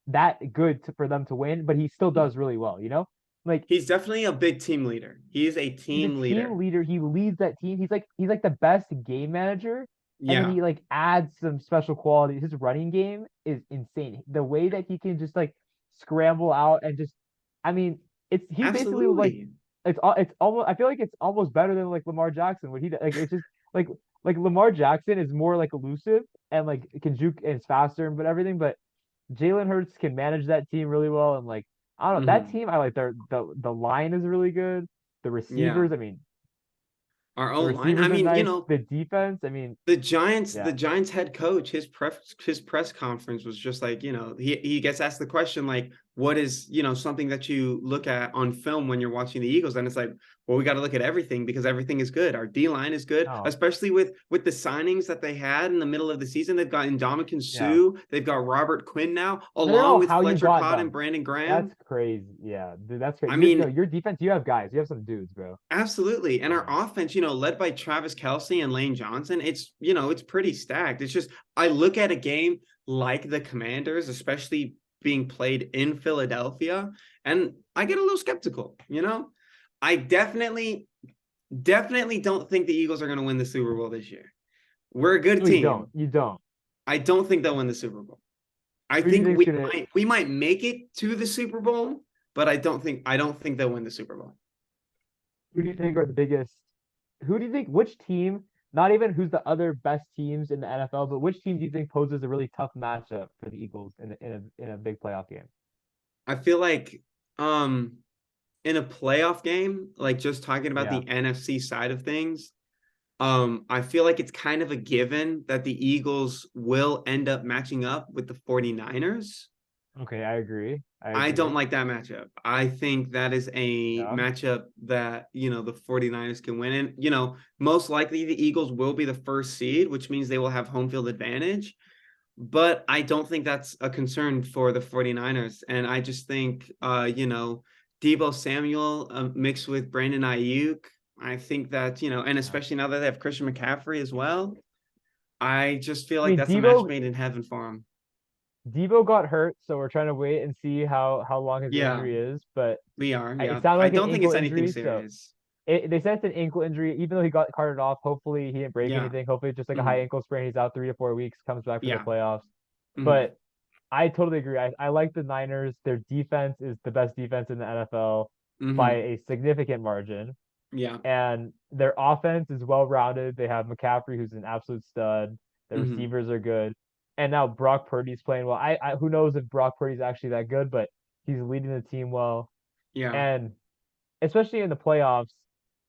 that good for them to win, but he still does really well. You know, like He's definitely a big team leader. He is a he's a team team leader. leader. He leads that team. He's like the best game manager, and then Yeah. he like adds some special qualities. His running game is insane. The way that he can just like scramble out and just, I mean, he's basically like Absolutely. it's almost I feel like it's almost better than like Lamar Jackson. What he like it's just like Lamar Jackson is more like elusive and like can juke and is faster but everything, but Jalen Hurts can manage that team really well and like I don't know that Hmm. team I like the line is really good. The Yeah. receivers, I mean, Our the O line. I receivers are mean, nice. The defense, I mean, The yeah, Giants head coach, his press conference was just like, he gets asked the question like, what is, something that you look at on film when you're watching the Eagles, and it's like, well, we got to look at everything because everything is good. Our D line is good, No, especially with the signings that they had in the middle of the season. They've got Ndamukong yeah. Suh, they've got Robert Quinn now, I don't along know with how you Fletcher got Cox and them. Brandon That's Graham. crazy. Yeah, dude, that's I crazy. No, mean, your defense, you have guys. You have some dudes, bro. absolutely. And our Yeah. offense, led by Travis Kelce and Lane Johnson, it's pretty stacked. It's just, I look at a game like the Commanders, especially being played in Philadelphia, and I get a little skeptical. I definitely don't think the Eagles are going to win the Super Bowl this year. We're a good No, you don't. team. You don't. I don't think they'll win the Super Bowl. I Who do you think think's gonna? we might make it to the Super Bowl, but I don't think they'll win the Super Bowl. Who do you think are the biggest? Who do you think? Which team? Not even who's the other best teams in the NFL, but which team do you think poses a really tough matchup for the Eagles in a big playoff game? I feel like um in a playoff game, like just talking about Yeah. the NFC side of things, I feel like it's kind of a given that the Eagles will end up matching up with the 49ers. Okay, I agree. I I don't agree. like that matchup. I think that is a Yeah. matchup that, the 49ers can win. And, most likely the Eagles will be the first seed, which means they will have home field advantage. But I don't think that's a concern for the 49ers. And I just think, Debo Samuel mixed with Brandon Ayuk, I think that, and Yeah. especially now that they have Christian McCaffrey as well, I just feel I like mean, that's a match made in heaven for him. Debo got hurt, so we're trying to wait and see how long his Yeah, injury is. But we are. it Yeah. sounded I like an don't think ankle it's anything injury, so serious. they said it's an ankle injury. Even though he got carted off, hopefully he didn't break Yeah. anything. Hopefully it's just like a high Mhm. ankle sprain. He's out 3 to 4 weeks, comes back for the Yeah. playoffs. Mhm. But I totally agree. I like the Niners. Their defense is the best defense in the NFL by Mhm. a significant margin. Yeah. And their offense is well rounded. They have McCaffrey, who's an absolute stud. The Mhm. receivers are good. And now Brock Purdy's playing well. I who knows if Brock Purdy's actually that good, but he's leading the team well. Yeah. And especially in the playoffs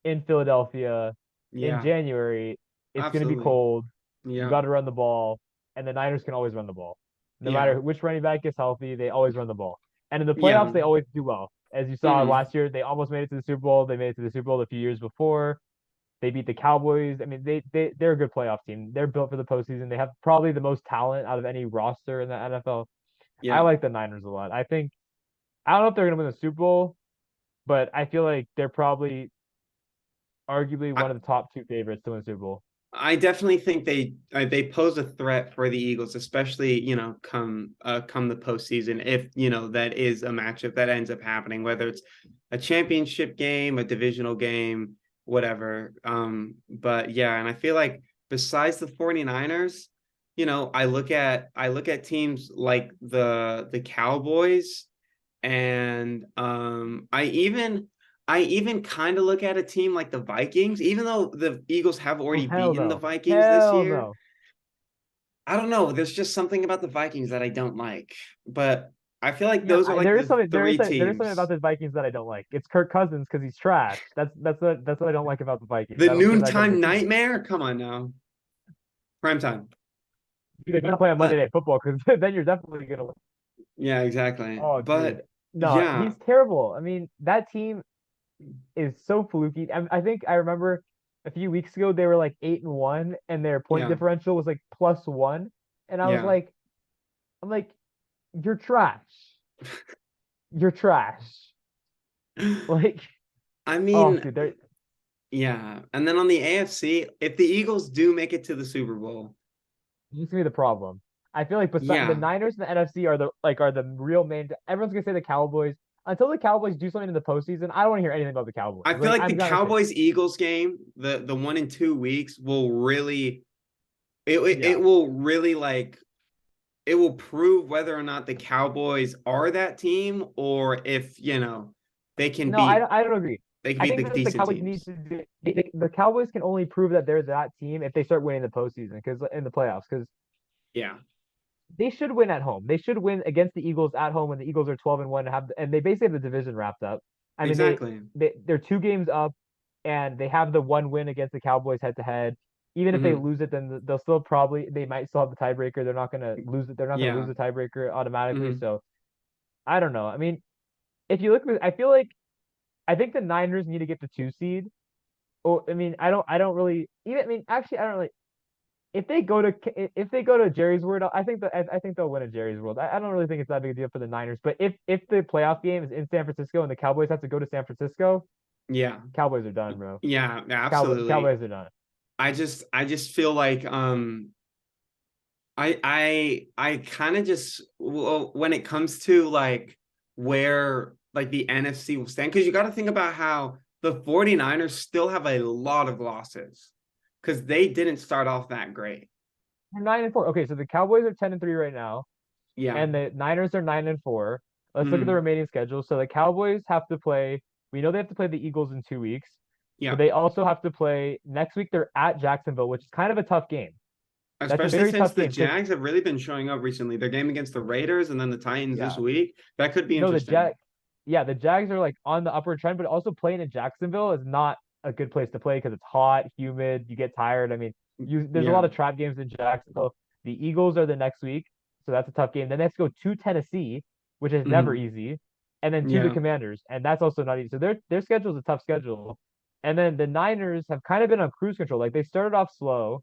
in Philadelphia in Yeah. January, it's going to be Absolutely. cold. You Yeah. got to run the ball, and the Niners can always run the ball. No Yeah. matter which running back gets healthy, they always run the ball. And in the playoffs, Yeah. they always do well. As you saw Mhm. last year, they almost made it to the Super Bowl. They made it to the Super Bowl a few years before. They beat the Cowboys. I mean, they're a good playoff team. They're built for the postseason. They have probably the most talent out of any roster in the NFL. I Yeah. like the Niners a lot. I don't know if they're gonna win the Super Bowl, but I feel like they're probably arguably I, one of the top two favorites to win the Super Bowl. I definitely think they pose a threat for the Eagles, especially come the postseason. If that is a matchup that ends up happening, whether it's a championship game, a divisional game, whatever. But yeah, and I feel like besides the 49ers, I look at teams like the Cowboys, and I even kind of look at a team like the Vikings, even though the Eagles have Oh already hell beaten the no, Vikings this hell year. no. I don't know. There's just something about the Vikings that I don't like. But I feel like Yeah, those are like there is the something three there is something about teams. the Vikings that I don't like. It's Kirk Cousins because he's trash. That's what I don't like about the Vikings. The I don't think that's a noontime good team. nightmare. Come on now, prime time. They gotta play on Monday But Night Football because then you're definitely gonna win. yeah, exactly. Oh, dude, But no, yeah, he's terrible. I mean, that team is so fluky. I think I remember a few weeks ago they were like 8-1, and their point yeah, differential was like +1, and I was yeah. like, I'm like, you're trash. You're trash. Like, I oh, mean, dude, they're yeah. And then on the AFC, if the Eagles do make it to the Super Bowl, This gonna be the problem. I feel like beside the yeah, Niners and the NFC are the real main. Everyone's gonna say the Cowboys until the Cowboys do something in the postseason. I don't want to hear anything about the Cowboys. I feel Like like the I'm gonna say, Cowboys Eagles game, the 1 in 2 weeks will really it yeah, will really like it will prove whether or not the Cowboys are that team, or if they can no, beat I don't agree. they can I beat the think that the decent Cowboys need teams. to do. The Cowboys can only prove that they're that team if they start winning the postseason because in the playoffs because Yeah, they should win at home. They should win against the Eagles at home when the Eagles are 12-1 and they basically have the division wrapped up. I mean exactly. they're 2 games up and they have the one win against the Cowboys head to head. Even if they Hmm. lose it, then they'll still probably they might still have the tiebreaker. They're not gonna lose it. They're not gonna lose Yeah. the tiebreaker automatically. Hmm. So I don't know. I mean, if you look, I feel like I think the Niners need to get the 2 seed. Oh, I mean, I don't really even. I mean, actually, I don't really. If they go to Jerry's World, I think they'll win at Jerry's World. I don't really think it's that big a deal for the Niners. But if the playoff game is in San Francisco and the Cowboys have to go to San Francisco, Yeah. Cowboys are done, bro. Yeah, absolutely. Cowboys are done. I just feel like I kind of just, well, when it comes to like where like the NFC will stand, because you got to think about how the 49ers still have a lot of losses because they didn't start off that great. They're 9-4. Okay, so the Cowboys are 10-3 right now, Yeah. and the Niners are 9-4. Let's look at the Mhm. remaining schedule. So the Cowboys have to play. We know they have to play the Eagles in 2 weeks, but Yeah. they also have to play next week. They're at Jacksonville, which is kind of a tough game. That's a Especially very since tough the game because Jags have really been showing up recently. Their game against the Raiders and then the Titans this yeah, week. That could be no, interesting. the Jags are like on the upward trend, but also playing in Jacksonville is not a good place to play because it's hot, humid, you get tired. I mean, there's a Yeah. lot of trap games in Jacksonville. The Eagles are the next week, so that's a tough game. Then they have to go to Tennessee, which is never Mhm. easy, and then to the Yeah. Commanders, and that's also not easy. So their schedule is a tough schedule. And then the Niners have kind of been on cruise control. Like they started off slow,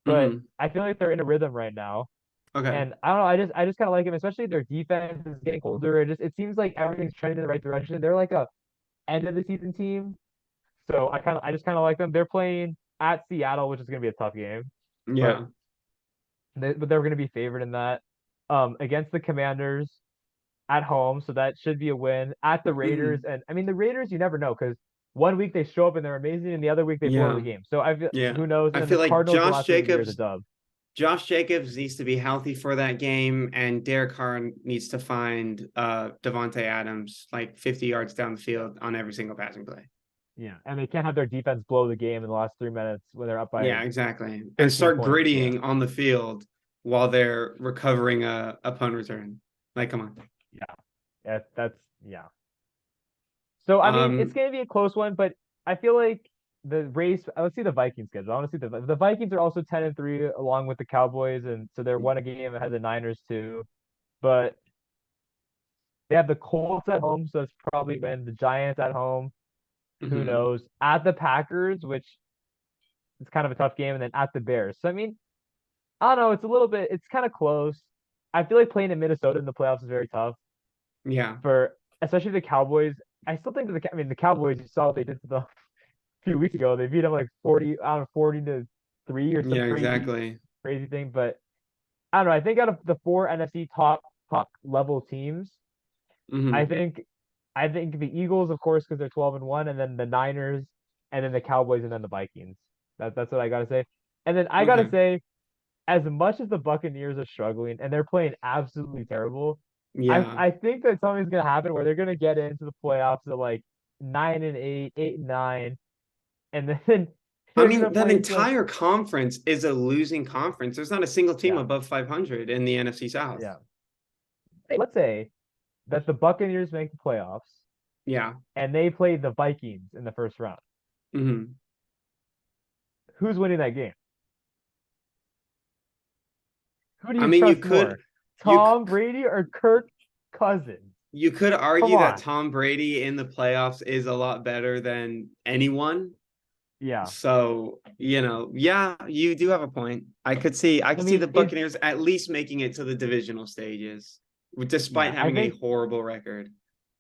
but Mhm. I feel like they're in a rhythm right now. Okay. And I don't know, I just kind of like him, especially their defense is getting colder. It seems like everything's trending in the right direction. They're like a end of the season team, so I just kind of like them. They're playing at Seattle, which is going to be a tough game, but Yeah. they're going to be favored in that. Against the Commanders at home, so that should be a win. At the Raiders, Mhm. and I mean the Raiders, you never know because one week they show up and they're amazing, and the other week they blow the Yeah. game. So I feel Yeah. who knows. I And then the feel like Cardinals, the last week of the year is a dub. Josh Jacobs needs to be healthy for that game, and Derek Carr needs to find Devontae Adams like 50 yards down the field on every single passing play. Yeah, and they can't have their defense blow the game in the last 3 minutes when they're up by Yeah, exactly. And 13 start points. Yeah, grittying on the field while they're recovering a punt return. Like, come on. yeah, that's yeah. So I mean, it's Um, gonna be a close one, but I feel like the race. Let's see the Vikings schedule. I want to see the Vikings are also 10-3 along with the Cowboys, and so they're one a game ahead of the Niners too. But they have the Colts at home, so it's probably been the Giants at home. Who mhm. knows? At the Packers, which is kind of a tough game, and then at the Bears. So I mean, I don't know. It's a little bit. It's kind of close. I feel like playing in Minnesota in the playoffs is very tough Yeah. for especially the Cowboys. I still think that I mean the Cowboys. You saw what they did to them a few weeks ago. They beat them like 40 out of 40-3 or some Yeah, exactly. crazy thing. But I don't know. I think out of the four NFC top level teams, I Hmm. think I think the Eagles, of course, because they're 12-1, and then the Niners, and then the Cowboys, and then the Vikings. That's what I gotta say. And then I gotta Okay. say, as much as the Buccaneers are struggling and they're playing absolutely terrible, Yeah. I think that something's gonna happen where they're gonna get into the playoffs at like 9-8, 8-9, and then I they're mean, gonna that play some entire conference is a losing conference. There's not a single team yeah, above 500 in the NFC South. yeah. Let's say that the Buccaneers make the playoffs Yeah. and they play the Vikings in the first round. Hmm. Who's winning that game? Who do I you mean, trust more? you Tom Brady or Kirk Cousins? you could Come argue that on. Tom Brady in the playoffs is a lot better than anyone. Yeah. So, yeah, you do have a point. I I could see mean, the if Buccaneers at least making it to the divisional stages, despite yeah, I having a think horrible record.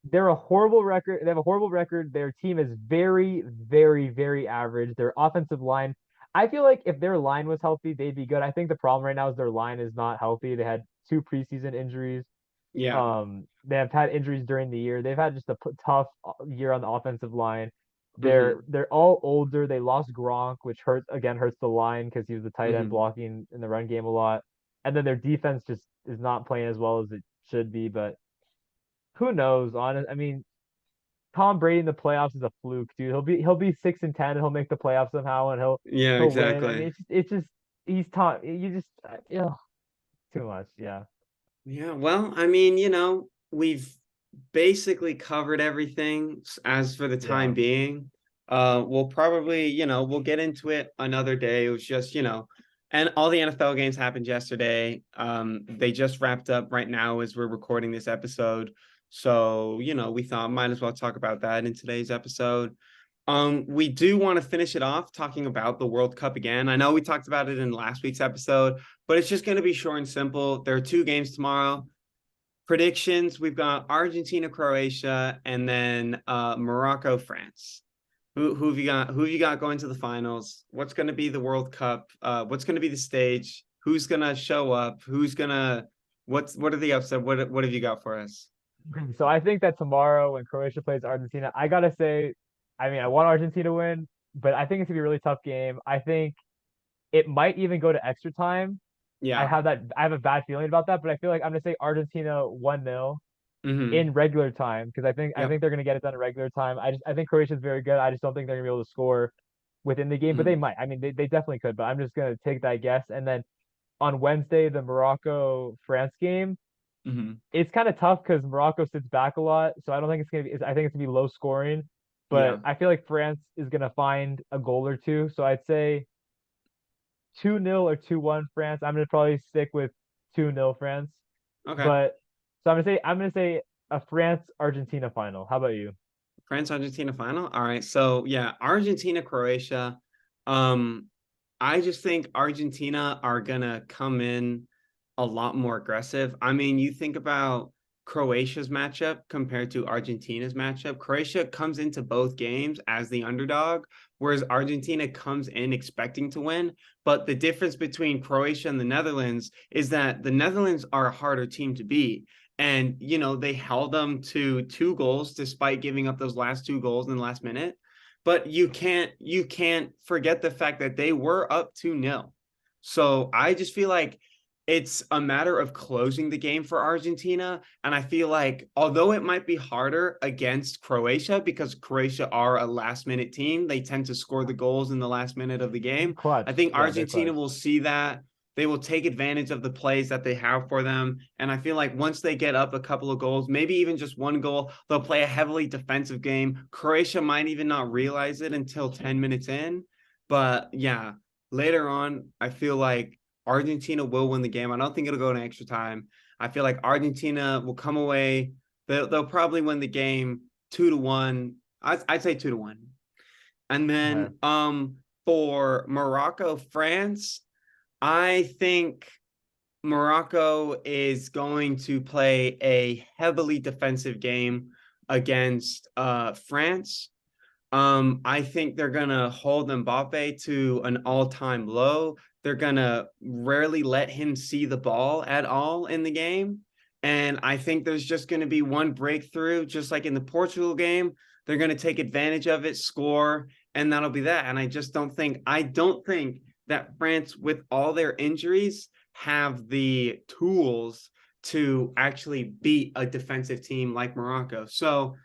they're a horrible record. They have a horrible record. Their team is very, very, very average. Their offensive line, I feel like if their line was healthy, they'd be good. I think the problem right now is their line is not healthy. They had 2 preseason injuries. Yeah. They have had injuries during the year. They've had just a tough year on the offensive line. Hmm. They're all older. They lost Gronk, which hurts the line because he was the tight end Hmm. blocking in the run game a lot. And then their defense just is not playing as well as it should be. But who knows? I mean, Tom Brady in the playoffs is a fluke, dude. He'll be 6-10 and he'll make the playoffs somehow and Yeah, he'll win. I mean, exactly. it's just he's Tom. You just too much. Yeah. Yeah, well, I mean, we've basically covered everything as for the time Yeah. being. We'll probably, we'll get into it another day. It was just, and all the NFL games happened yesterday. They just wrapped up right now as we're recording this episode. So, we thought might as well talk about that in today's episode. We do want to finish it off talking about the World Cup again. I know we talked about it in last week's episode, but it's just going to be short and simple. There are two games tomorrow. Predictions, we've got Argentina, Croatia, and then Morocco, France. Who have you got? Who have you got going to the finals? What's going to be the World Cup? What's going to be the stage? Who's going to show up? What are the upset? What have you got for us? So I think that tomorrow when Croatia plays Argentina, I gotta say, I mean, I want Argentina to win, but I think it's gonna be a really tough game. I think it might even go to extra time. Yeah. I have a bad feeling about that, but I feel like I'm gonna say Argentina 1-0 Mm-hmm. in regular time because I Yep. think they're gonna get it done in regular time. I think Croatia's very good. I just don't think they're gonna be able to score within the game, but they Mm-hmm. might. I mean, they definitely could, but I'm just gonna take that guess. And then on Wednesday, the Morocco France game, Mm-hmm. it's kind of tough because Morocco sits back a lot, so I don't think it's gonna be. I think it's gonna be low scoring, but Yeah. I feel like France is gonna find a goal or two. So I'd say 2-0 or 2-1 France. I'm gonna probably stick with 2-0 France, Okay. but so I'm gonna say a France Argentina final. How about you? France Argentina final. All right. So yeah, Argentina Croatia. Um, I just think Argentina are gonna come in a lot more aggressive. I mean, you think about Croatia's matchup compared to Argentina's matchup. Croatia comes into both games as the underdog, whereas Argentina comes in expecting to win. But the difference between Croatia and the Netherlands is that the Netherlands are a harder team to beat. And, they held them to 2 goals despite giving up those last 2 goals in the last minute. But you can't forget the fact that they were up 2-0. So I just feel like it's a matter of closing the game for Argentina. And I feel like although it might be harder against Croatia because Croatia are a last minute team, they tend to score the goals in the last minute of the They're game. I clutch. think Yeah, they're Argentina clutch. will see that. They will take advantage of the plays that they have for them. And I feel like once they get up a couple of goals, maybe even just 1 goal, they'll play a heavily defensive game. Croatia might even not realize it until 10 minutes in. But yeah, later on, I feel like Argentina will win the game. I don't think it'll go to extra time. I feel like Argentina will come away. They'll probably win the game 2-1. I'd say 2-1. And Okay. then for Morocco, France, I think Morocco is going to play a heavily defensive game against France. I think they're gonna hold Mbappe to an all-time low. They're gonna rarely let him see the ball at all in the game. And I think there's just gonna be one breakthrough, just like in the Portugal game. They're gonna take advantage of it, score, and that'll be that. And I don't think that France, with all their injuries, have the tools to actually beat a defensive team like Morocco. So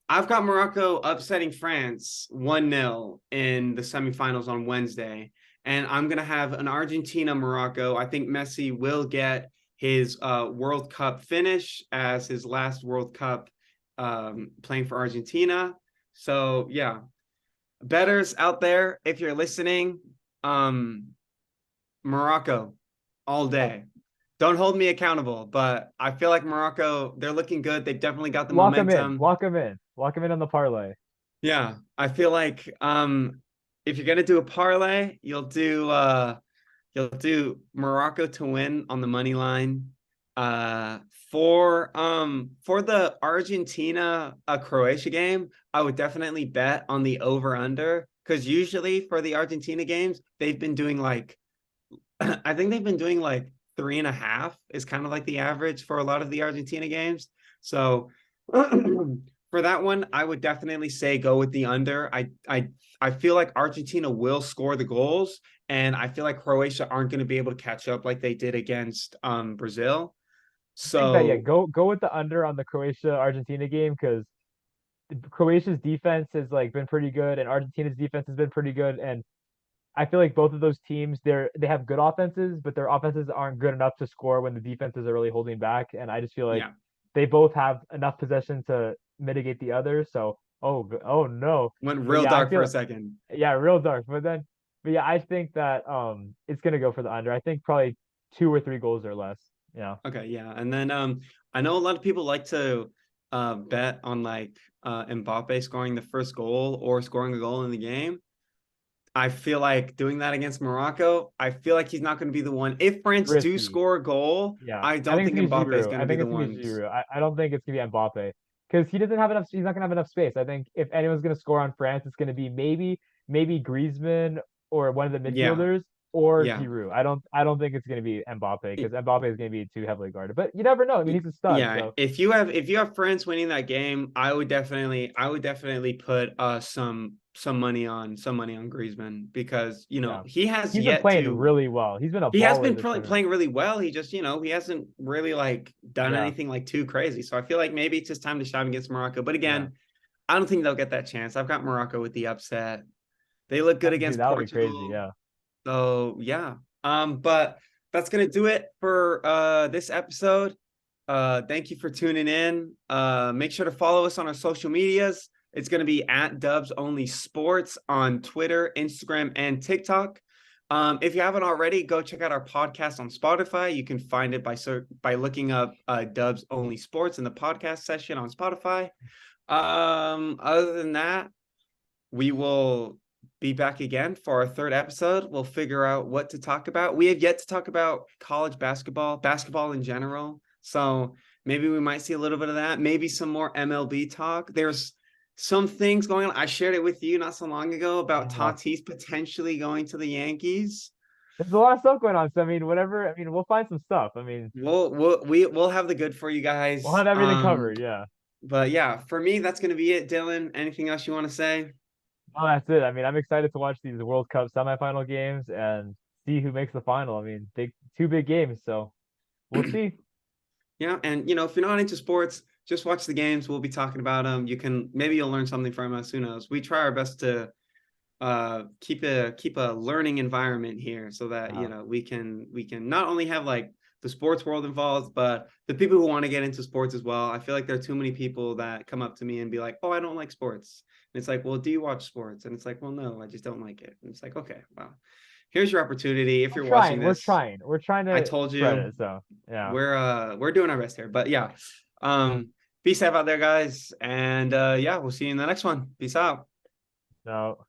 I've got Morocco upsetting France 1-0 in the semifinals on Wednesday. And I'm going to have an Argentina Morocco. I think Messi will get his World Cup finish as his last World Cup playing for Argentina. So, yeah, betters out there, if you're listening, um, Morocco all day. Don't hold me accountable, but I feel like Morocco, they're looking good. They've definitely got the Lock them in. momentum. Lock them in. Lock them in on the parlay. Yeah, I feel like if you're gonna do a parlay, you'll do Morocco to win on the money line. Uh for the Argentina Croatia game, I would definitely bet on the over under because usually for the Argentina games, they've been doing like I think they've been doing like 3.5 is kind of like the average for a lot of the Argentina games. So for that one, I would definitely say go with the under. I feel like Argentina will score the goals, and I feel like Croatia aren't going to be able to catch up like they did against Brazil. I think that yeah, So go with the under on the Croatia Argentina game because Croatia's defense has like been pretty good and Argentina's defense has been pretty good and I feel like both of those teams they have good offenses but their offenses aren't good enough to score when the defenses are really holding back and I just feel like yeah, they both have enough possession to mitigate the other so oh no went but real yeah I dark for a feel second. yeah real dark but yeah I think that it's gonna go for the under I think probably 2 or 3 goals or less yeah Okay, yeah. And then I know a lot of people like to bet on like Mbappe scoring the first goal or scoring a goal in the game. I feel like doing that against Morocco, I feel like he's not going to be the one. If France do Risky. score a goal, Yeah, I I don't think it's think gonna be Mbappe is Giroud. going I to be think the it's gonna be ones. Giroud. I don't think it's gonna be Mbappe because he doesn't have enough. He's not gonna have enough space. I think if anyone's gonna score on France, it's gonna be maybe Griezmann or one of the Yeah, midfielders or yeah. Giroud. I don't think it's gonna be Mbappe because Mbappe is gonna be too heavily guarded. But you never know. I mean, he's a stud. Yeah, So if you have France winning that game, I would definitely put some money on Griezmann because yeah, he has he's been yet playing to really well. He's been a he has baller been this tournament. playing really well. He just he hasn't really like done Yeah, anything like too crazy. So I feel like maybe it's just time to shine against Morocco. But yeah. again, I don't think they'll get that chance. I've got Morocco with the upset. They look good Dude, against that would be crazy. Portugal. Yeah. So yeah. But that's gonna do it for this episode. Thank you for tuning in. Make sure to follow us on our social medias. It's gonna be at Dubs Only Sports on Twitter, Instagram, and TikTok. If you haven't already, go check out our podcast on Spotify. You can find it by looking up Dubs Only Sports in the podcast session on Spotify. Other than that, we will be back again for our third episode. We'll figure out what to talk about. We have yet to talk about college basketball in general. So maybe we might see a little bit of that. Maybe some more MLB talk. There's some things going on. I shared it with you not so long ago about Yeah. Tatis potentially going to the Yankees. There's a lot of stuff going on. So I mean, whatever. I mean, we'll find some stuff. I mean, We'll have the good for you we'll guys. have everything covered. Yeah. But yeah, for me, that's gonna be it. Dylan, anything else you want to say? Oh, that's it. I mean, I'm excited to watch these World Cup semifinal games and see who makes the final. I mean, two big games, so we'll see. Yeah, and if you're not into sports, just watch the games. We'll be talking about them. Maybe you'll learn something from us. Who knows? We try our best to keep a learning environment here so that Uh, we can not only have like the sports world involved, but the people who want to get into sports as well. I feel like there are too many people that come up to me and be like, "Oh, I don't like sports." And it's like, "Well, do you watch sports?" And it's like, "Well, no, I just don't like it." And it's like, "Okay, well, here's your opportunity if we're you're watching trying. We're this. trying. We're trying I to told spread you it. So yeah. we're doing our best here." But yeah. Be safe out there, guys. And yeah, we'll see you in the next one. Peace out. No.